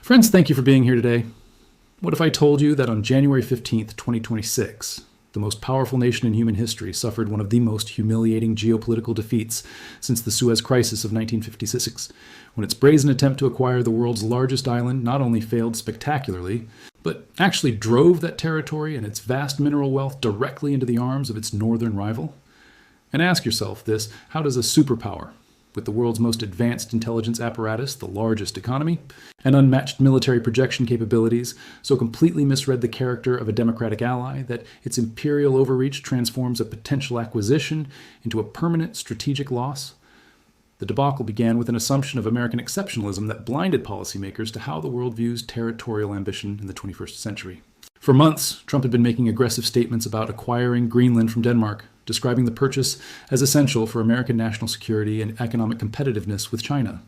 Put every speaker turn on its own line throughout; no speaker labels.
Friends, thank you for being here today. What if I told you that on January 15th, 2026, the most powerful nation in human history suffered one of the most humiliating geopolitical defeats since the Suez Crisis of 1956, when its brazen attempt to acquire the world's largest island not only failed spectacularly, but actually drove that territory and its vast mineral wealth directly into the arms of its northern rival? And ask yourself this: how does a superpower, with the world's most advanced intelligence apparatus, the largest economy, and unmatched military projection capabilities, so completely misread the character of a democratic ally that its imperial overreach transforms a potential acquisition into a permanent strategic loss? The debacle began with an assumption of American exceptionalism that blinded policymakers to how the world views territorial ambition in the 21st century. For months, Trump had been making aggressive statements about acquiring Greenland from Denmark, describing the purchase as essential for American national security and economic competitiveness with China.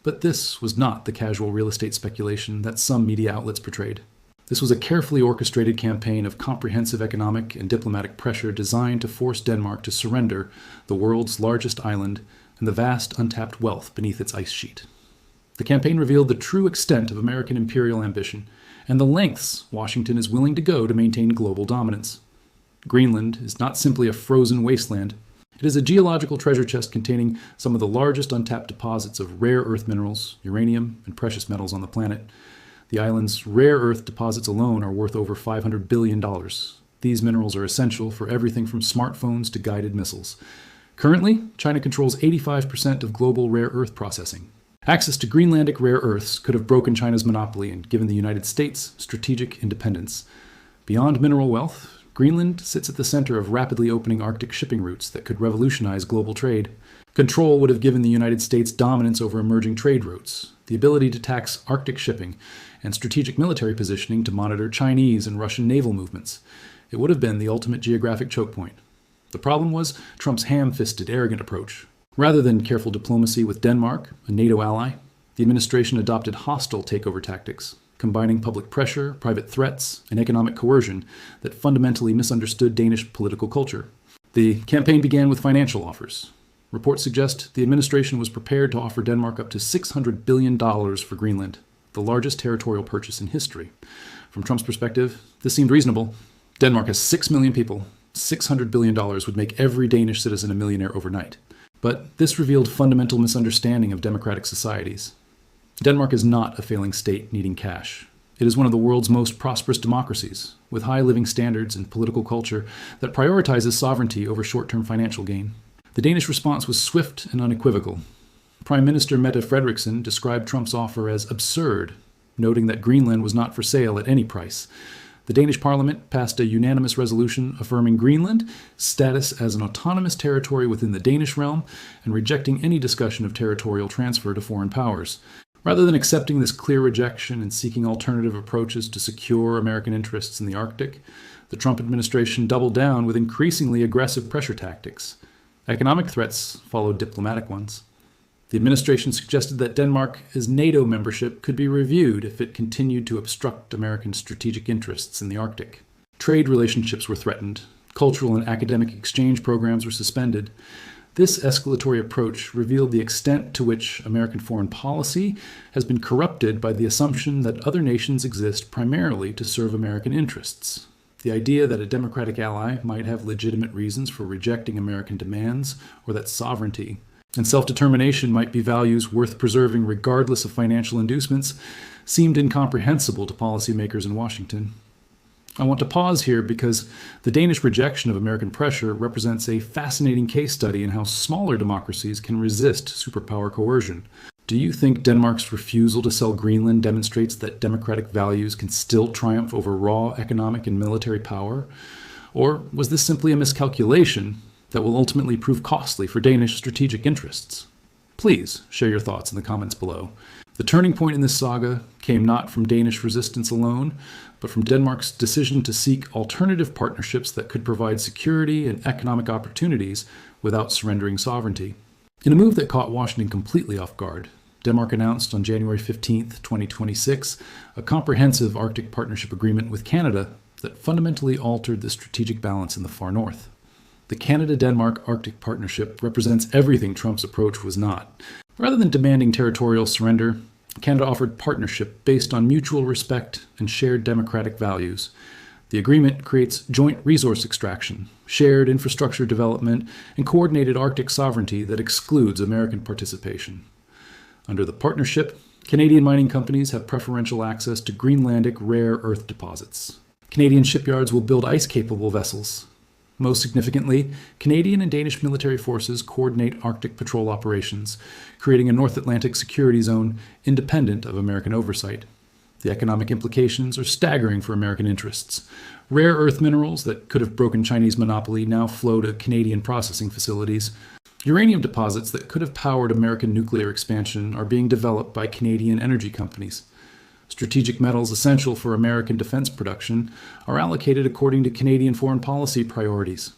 But this was not the casual real estate speculation that some media outlets portrayed. This was a carefully orchestrated campaign of comprehensive economic and diplomatic pressure designed to force Denmark to surrender the world's largest island and the vast untapped wealth beneath its ice sheet. The campaign revealed the true extent of American imperial ambition and the lengths Washington is willing to go to maintain global dominance. Greenland is not simply a frozen wasteland. It is a geological treasure chest containing some of the largest untapped deposits of rare earth minerals, uranium, and precious metals on the planet. The island's rare earth deposits alone are worth over $500 billion. These minerals are essential for everything from smartphones to guided missiles. Currently, China controls 85% of global rare earth processing. Access to Greenlandic rare earths could have broken China's monopoly and given the United States strategic independence. Beyond mineral wealth, Greenland sits at the center of rapidly opening Arctic shipping routes that could revolutionize global trade. Control would have given the United States dominance over emerging trade routes, the ability to tax Arctic shipping, and strategic military positioning to monitor Chinese and Russian naval movements. It would have been the ultimate geographic choke point. The problem was Trump's ham-fisted, arrogant approach. Rather than careful diplomacy with Denmark, a NATO ally, the administration adopted hostile takeover tactics, combining public pressure, private threats, and economic coercion that fundamentally misunderstood Danish political culture. The campaign began with financial offers. Reports suggest the administration was prepared to offer Denmark up to $600 billion for Greenland, the largest territorial purchase in history. From Trump's perspective, this seemed reasonable. Denmark has 6 million people. $600 billion would make every Danish citizen a millionaire overnight. But this revealed fundamental misunderstanding of democratic societies. Denmark is not a failing state needing cash. It is one of the world's most prosperous democracies, with high living standards and political culture that prioritizes sovereignty over short-term financial gain. The Danish response was swift and unequivocal. Prime Minister Mette Frederiksen described Trump's offer as absurd, noting that Greenland was not for sale at any price. The Danish parliament passed a unanimous resolution affirming Greenland's status as an autonomous territory within the Danish realm and rejecting any discussion of territorial transfer to foreign powers. Rather than accepting this clear rejection and seeking alternative approaches to secure American interests in the Arctic, the Trump administration doubled down with increasingly aggressive pressure tactics. Economic threats followed diplomatic ones. The administration suggested that Denmark's NATO membership could be reviewed if it continued to obstruct American strategic interests in the Arctic. Trade relationships were threatened. Cultural and academic exchange programs were suspended. This escalatory approach revealed the extent to which American foreign policy has been corrupted by the assumption that other nations exist primarily to serve American interests. The idea that a democratic ally might have legitimate reasons for rejecting American demands, or that sovereignty and self-determination might be values worth preserving regardless of financial inducements, seemed incomprehensible to policymakers in Washington. I want to pause here because the Danish rejection of American pressure represents a fascinating case study in how smaller democracies can resist superpower coercion. Do you think Denmark's refusal to sell Greenland demonstrates that democratic values can still triumph over raw economic and military power? Or was this simply a miscalculation that will ultimately prove costly for Danish strategic interests? Please share your thoughts in the comments below. The turning point in this saga came not from Danish resistance alone, but from Denmark's decision to seek alternative partnerships that could provide security and economic opportunities without surrendering sovereignty. In a move that caught Washington completely off guard, Denmark announced on January 15, 2026, a comprehensive Arctic Partnership Agreement with Canada that fundamentally altered the strategic balance in the far north. The Canada-Denmark Arctic Partnership represents everything Trump's approach was not. Rather than demanding territorial surrender, Canada offered partnership based on mutual respect and shared democratic values. The agreement creates joint resource extraction, shared infrastructure development, and coordinated Arctic sovereignty that excludes American participation. Under the partnership, Canadian mining companies have preferential access to Greenlandic rare earth deposits. Canadian shipyards will build ice-capable vessels. Most significantly, Canadian and Danish military forces coordinate Arctic patrol operations, creating a North Atlantic security zone independent of American oversight. The economic implications are staggering for American interests. Rare earth minerals that could have broken Chinese monopoly now flow to Canadian processing facilities. Uranium deposits that could have powered American nuclear expansion are being developed by Canadian energy companies. Strategic metals essential for American defense production are allocated according to Canadian foreign policy priorities.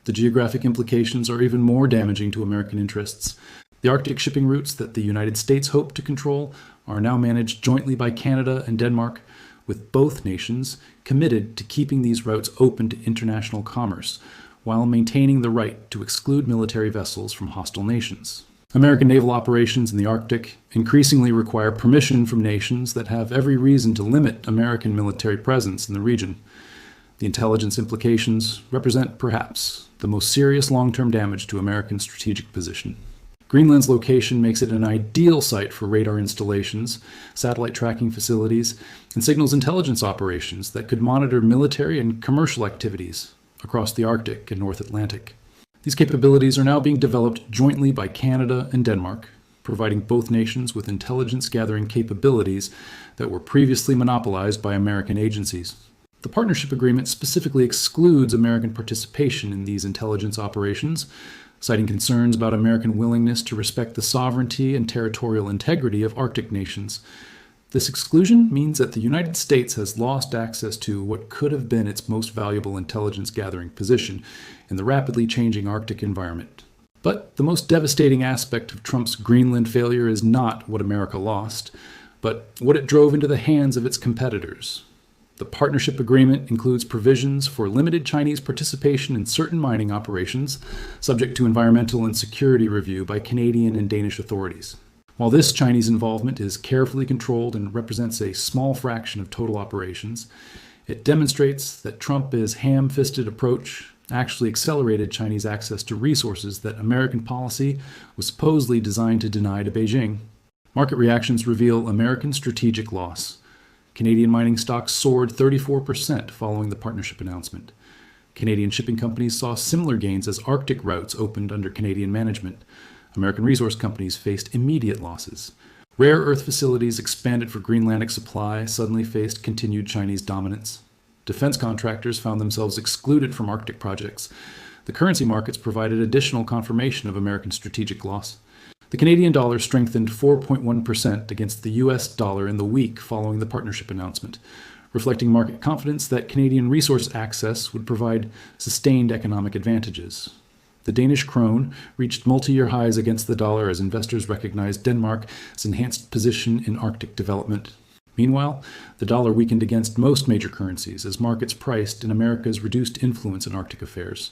The geographic implications are even more damaging to American interests. The Arctic shipping routes that the United States hoped to control are now managed jointly by Canada and Denmark, with both nations committed to keeping these routes open to international commerce, while maintaining the right to exclude military vessels from hostile nations. American naval operations in the Arctic increasingly require permission from nations that have every reason to limit American military presence in the region. The intelligence implications represent, perhaps, the most serious long-term damage to American strategic position. Greenland's location makes it an ideal site for radar installations, satellite tracking facilities, and signals intelligence operations that could monitor military and commercial activities across the Arctic and North Atlantic. These capabilities are now being developed jointly by Canada and Denmark, providing both nations with intelligence-gathering capabilities that were previously monopolized by American agencies. The partnership agreement specifically excludes American participation in these intelligence operations, citing concerns about American willingness to respect the sovereignty and territorial integrity of Arctic nations. This exclusion means that the United States has lost access to what could have been its most valuable intelligence-gathering position in the rapidly changing Arctic environment. But the most devastating aspect of Trump's Greenland failure is not what America lost, but what it drove into the hands of its competitors. The partnership agreement includes provisions for limited Chinese participation in certain mining operations, subject to environmental and security review by Canadian and Danish authorities. While this Chinese involvement is carefully controlled and represents a small fraction of total operations, it demonstrates that Trump's ham-fisted approach actually accelerated Chinese access to resources that American policy was supposedly designed to deny to Beijing. Market reactions reveal American strategic loss. Canadian mining stocks soared 34% following the partnership announcement. Canadian shipping companies saw similar gains as Arctic routes opened under Canadian management. American resource companies faced immediate losses. Rare earth facilities expanded for Greenlandic supply suddenly faced continued Chinese dominance. Defense contractors found themselves excluded from Arctic projects. The currency markets provided additional confirmation of American strategic loss. The Canadian dollar strengthened 4.1% against the US dollar in the week following the partnership announcement, reflecting market confidence that Canadian resource access would provide sustained economic advantages. The Danish krone reached multi-year highs against the dollar as investors recognized Denmark's enhanced position in Arctic development. Meanwhile, the dollar weakened against most major currencies as markets priced in America's reduced influence in Arctic affairs.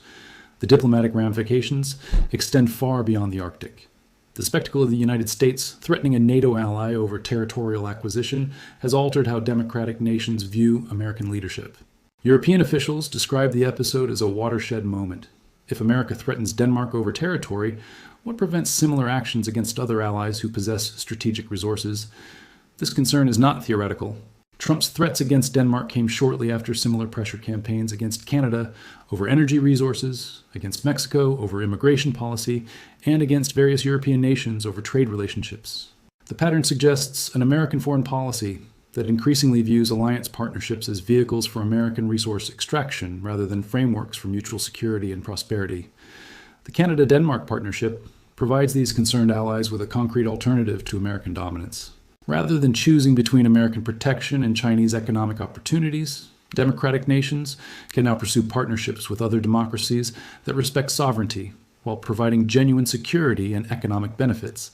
The diplomatic ramifications extend far beyond the Arctic. The spectacle of the United States threatening a NATO ally over territorial acquisition has altered how democratic nations view American leadership. European officials describe the episode as a watershed moment. If America threatens Denmark over territory, what prevents similar actions against other allies who possess strategic resources? This concern is not theoretical. Trump's threats against Denmark came shortly after similar pressure campaigns against Canada over energy resources, against Mexico over immigration policy, and against various European nations over trade relationships. The pattern suggests an American foreign policy that increasingly views alliance partnerships as vehicles for American resource extraction rather than frameworks for mutual security and prosperity. The Canada-Denmark partnership provides these concerned allies with a concrete alternative to American dominance. Rather than choosing between American protection and Chinese economic opportunities, democratic nations can now pursue partnerships with other democracies that respect sovereignty while providing genuine security and economic benefits.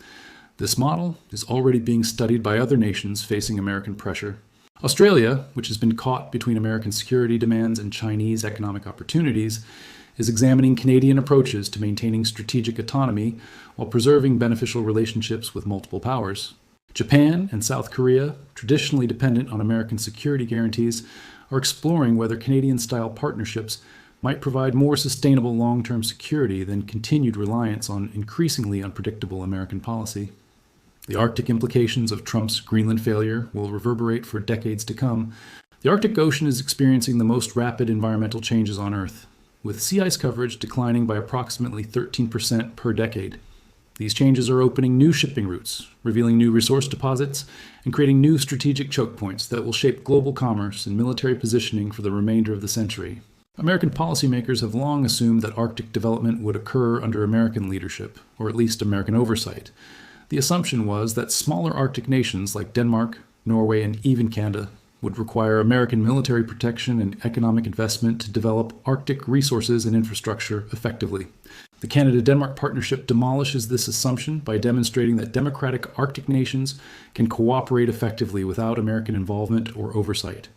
This model is already being studied by other nations facing American pressure. Australia, which has been caught between American security demands and Chinese economic opportunities, is examining Canadian approaches to maintaining strategic autonomy while preserving beneficial relationships with multiple powers. Japan and South Korea, traditionally dependent on American security guarantees, are exploring whether Canadian-style partnerships might provide more sustainable long-term security than continued reliance on increasingly unpredictable American policy. The Arctic implications of Trump's Greenland failure will reverberate for decades to come. The Arctic Ocean is experiencing the most rapid environmental changes on Earth, with sea ice coverage declining by approximately 13% per decade. These changes are opening new shipping routes, revealing new resource deposits, and creating new strategic choke points that will shape global commerce and military positioning for the remainder of the century. American policymakers have long assumed that Arctic development would occur under American leadership, or at least American oversight. The assumption was that smaller Arctic nations like Denmark, Norway, and even Canada would require American military protection and economic investment to develop Arctic resources and infrastructure effectively. The Canada-Denmark partnership demolishes this assumption by demonstrating that democratic Arctic nations can cooperate effectively without American involvement or oversight.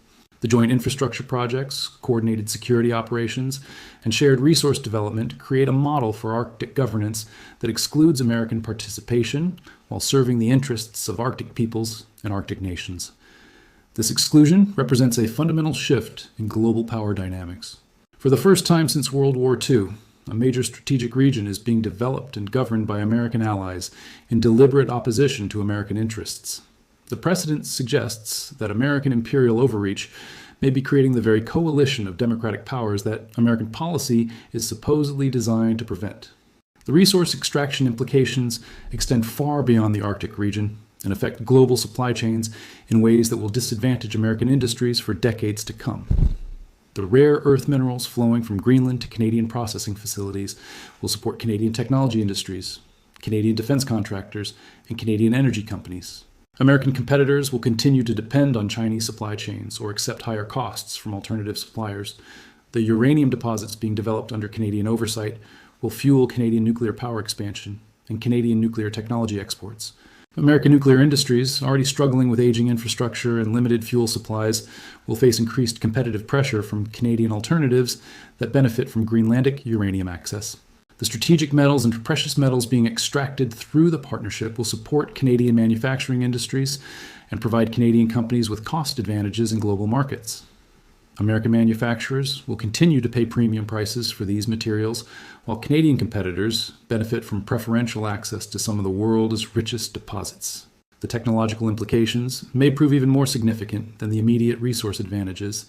The joint infrastructure projects, coordinated security operations, and shared resource development create a model for Arctic governance that excludes American participation while serving the interests of Arctic peoples and Arctic nations. This exclusion represents a fundamental shift in global power dynamics. For the first time since World War II, a major strategic region is being developed and governed by American allies in deliberate opposition to American interests. The precedent suggests that American imperial overreach may be creating the very coalition of democratic powers that American policy is supposedly designed to prevent. The resource extraction implications extend far beyond the Arctic region and affect global supply chains in ways that will disadvantage American industries for decades to come. The rare earth minerals flowing from Greenland to Canadian processing facilities will support Canadian technology industries, Canadian defense contractors, and Canadian energy companies. American competitors will continue to depend on Chinese supply chains or accept higher costs from alternative suppliers. The uranium deposits being developed under Canadian oversight will fuel Canadian nuclear power expansion and Canadian nuclear technology exports. American nuclear industries, already struggling with aging infrastructure and limited fuel supplies, will face increased competitive pressure from Canadian alternatives that benefit from Greenlandic uranium access. The strategic metals and precious metals being extracted through the partnership will support Canadian manufacturing industries and provide Canadian companies with cost advantages in global markets. American manufacturers will continue to pay premium prices for these materials, while Canadian competitors benefit from preferential access to some of the world's richest deposits. The technological implications may prove even more significant than the immediate resource advantages.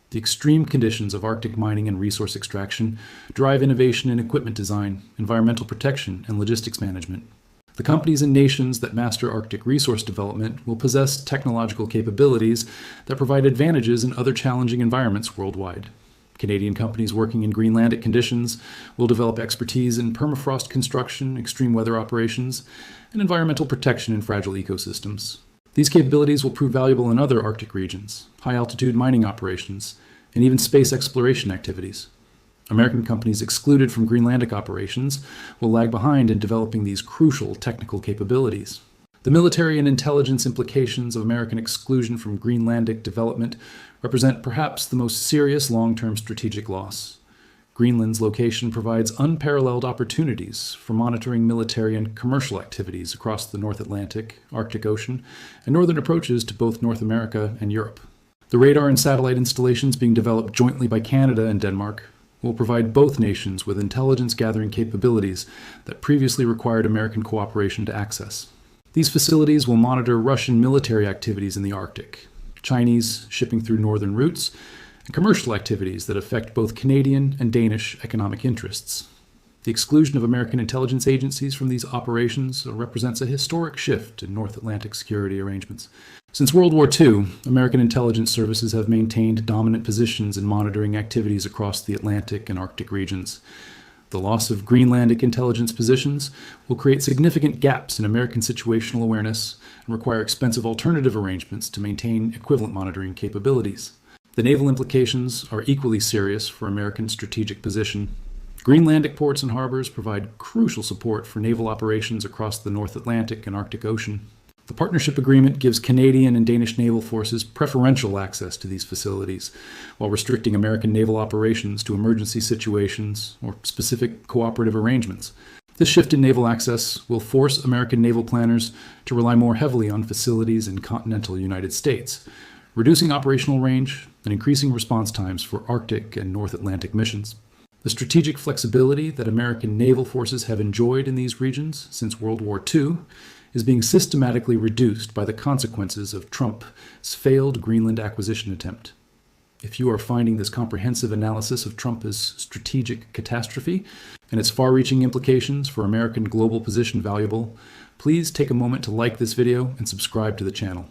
The extreme conditions of Arctic mining and resource extraction drive innovation in equipment design, environmental protection, and logistics management. The companies and nations that master Arctic resource development will possess technological capabilities that provide advantages in other challenging environments worldwide. Canadian companies working in Greenlandic conditions will develop expertise in permafrost construction, extreme weather operations, and environmental protection in fragile ecosystems. These capabilities will prove valuable in other Arctic regions, high-altitude mining operations, and even space exploration activities. American companies excluded from Greenlandic operations will lag behind in developing these crucial technical capabilities. The military and intelligence implications of American exclusion from Greenlandic development represent perhaps the most serious long-term strategic loss. Greenland's location provides unparalleled opportunities for monitoring military and commercial activities across the North Atlantic, Arctic Ocean, and northern approaches to both North America and Europe. The radar and satellite installations being developed jointly by Canada and Denmark will provide both nations with intelligence-gathering capabilities that previously required American cooperation to access. These facilities will monitor Russian military activities in the Arctic, Chinese shipping through northern routes, and commercial activities that affect both Canadian and Danish economic interests. The exclusion of American intelligence agencies from these operations represents a historic shift in North Atlantic security arrangements. Since World War II, American intelligence services have maintained dominant positions in monitoring activities across the Atlantic and Arctic regions. The loss of Greenlandic intelligence positions will create significant gaps in American situational awareness and require expensive alternative arrangements to maintain equivalent monitoring capabilities. The naval implications are equally serious for American strategic position. Greenlandic ports and harbors provide crucial support for naval operations across the North Atlantic and Arctic Ocean. The partnership agreement gives Canadian and Danish naval forces preferential access to these facilities, while restricting American naval operations to emergency situations or specific cooperative arrangements. This shift in naval access will force American naval planners to rely more heavily on facilities in continental United States, reducing operational range and increasing response times for Arctic and North Atlantic missions. The strategic flexibility that American naval forces have enjoyed in these regions since World War II is being systematically reduced by the consequences of Trump's failed Greenland acquisition attempt. If you are finding this comprehensive analysis of Trump's strategic catastrophe and its far-reaching implications for American global position valuable, please take a moment to like this video and subscribe to the channel.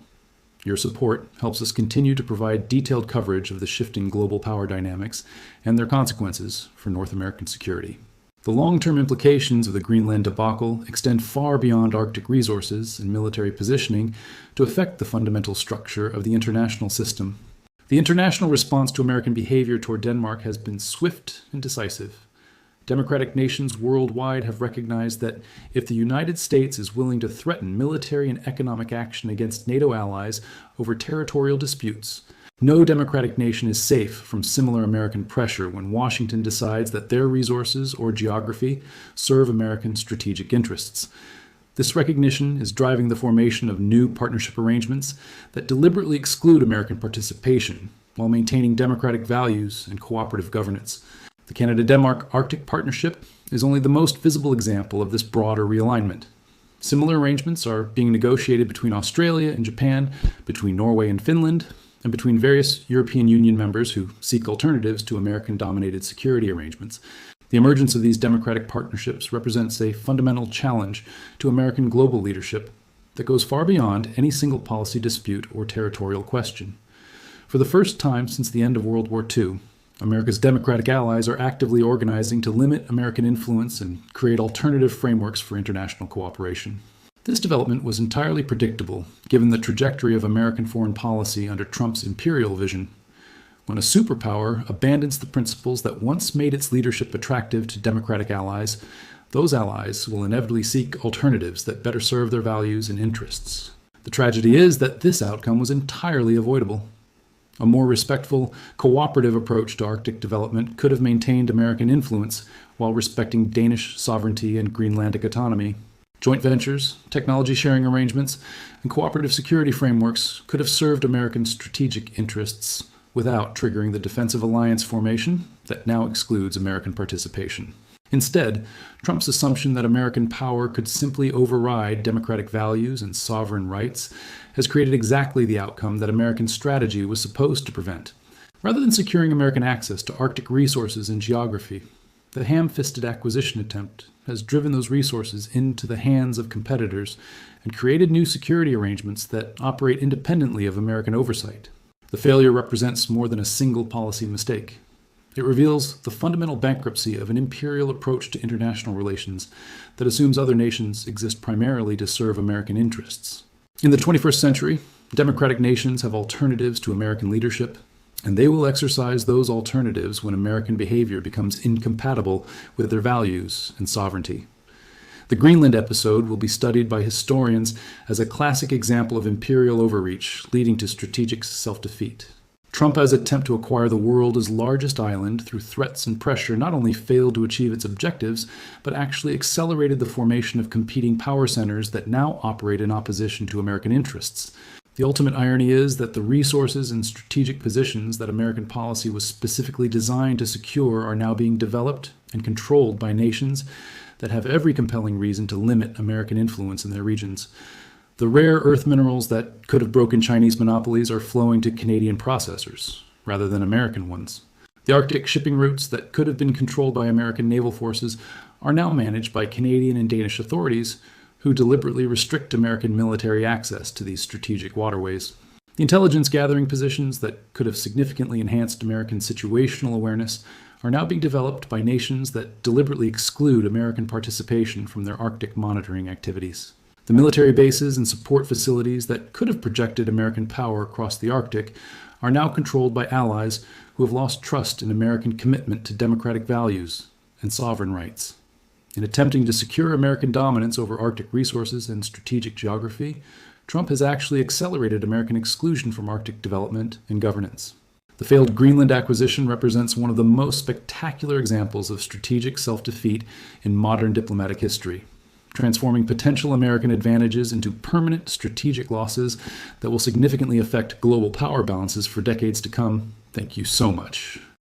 Your support helps us continue to provide detailed coverage of the shifting global power dynamics and their consequences for North American security. The long-term implications of the Greenland debacle extend far beyond Arctic resources and military positioning to affect the fundamental structure of the international system. The international response to American behavior toward Denmark has been swift and decisive. Democratic nations worldwide have recognized that if the United States is willing to threaten military and economic action against NATO allies over territorial disputes, no democratic nation is safe from similar American pressure when Washington decides that their resources or geography serve American strategic interests. This recognition is driving the formation of new partnership arrangements that deliberately exclude American participation while maintaining democratic values and cooperative governance. The Canada-Denmark Arctic Partnership is only the most visible example of this broader realignment. Similar arrangements are being negotiated between Australia and Japan, between Norway and Finland, and between various European Union members who seek alternatives to American-dominated security arrangements. The emergence of these democratic partnerships represents a fundamental challenge to American global leadership that goes far beyond any single policy dispute or territorial question. For the first time since the end of World War II, America's democratic allies are actively organizing to limit American influence and create alternative frameworks for international cooperation. This development was entirely predictable, given the trajectory of American foreign policy under Trump's imperial vision. When a superpower abandons the principles that once made its leadership attractive to democratic allies, those allies will inevitably seek alternatives that better serve their values and interests. The tragedy is that this outcome was entirely avoidable. A more respectful, cooperative approach to Arctic development could have maintained American influence while respecting Danish sovereignty and Greenlandic autonomy. Joint ventures, technology sharing arrangements, and cooperative security frameworks could have served American strategic interests without triggering the defensive alliance formation that now excludes American participation. Instead, Trump's assumption that American power could simply override democratic values and sovereign rights has created exactly the outcome that American strategy was supposed to prevent. Rather than securing American access to Arctic resources and geography, the ham-fisted acquisition attempt has driven those resources into the hands of competitors and created new security arrangements that operate independently of American oversight. The failure represents more than a single policy mistake. It reveals the fundamental bankruptcy of an imperial approach to international relations that assumes other nations exist primarily to serve American interests. In the 21st century, democratic nations have alternatives to American leadership, and they will exercise those alternatives when American behavior becomes incompatible with their values and sovereignty. The Greenland episode will be studied by historians as a classic example of imperial overreach leading to strategic self-defeat. Trump's attempt to acquire the world's largest island through threats and pressure not only failed to achieve its objectives, but actually accelerated the formation of competing power centers that now operate in opposition to American interests. The ultimate irony is that the resources and strategic positions that American policy was specifically designed to secure are now being developed and controlled by nations that have every compelling reason to limit American influence in their regions. The rare earth minerals that could have broken Chinese monopolies are flowing to Canadian processors, rather than American ones. The Arctic shipping routes that could have been controlled by American naval forces are now managed by Canadian and Danish authorities, who deliberately restrict American military access to these strategic waterways. The intelligence gathering positions that could have significantly enhanced American situational awareness are now being developed by nations that deliberately exclude American participation from their Arctic monitoring activities. The military bases and support facilities that could have projected American power across the Arctic are now controlled by allies who have lost trust in American commitment to democratic values and sovereign rights. In attempting to secure American dominance over Arctic resources and strategic geography, Trump has actually accelerated American exclusion from Arctic development and governance. The failed Greenland acquisition represents one of the most spectacular examples of strategic self-defeat in modern diplomatic history, transforming potential American advantages into permanent strategic losses that will significantly affect global power balances for decades to come. Thank you so much.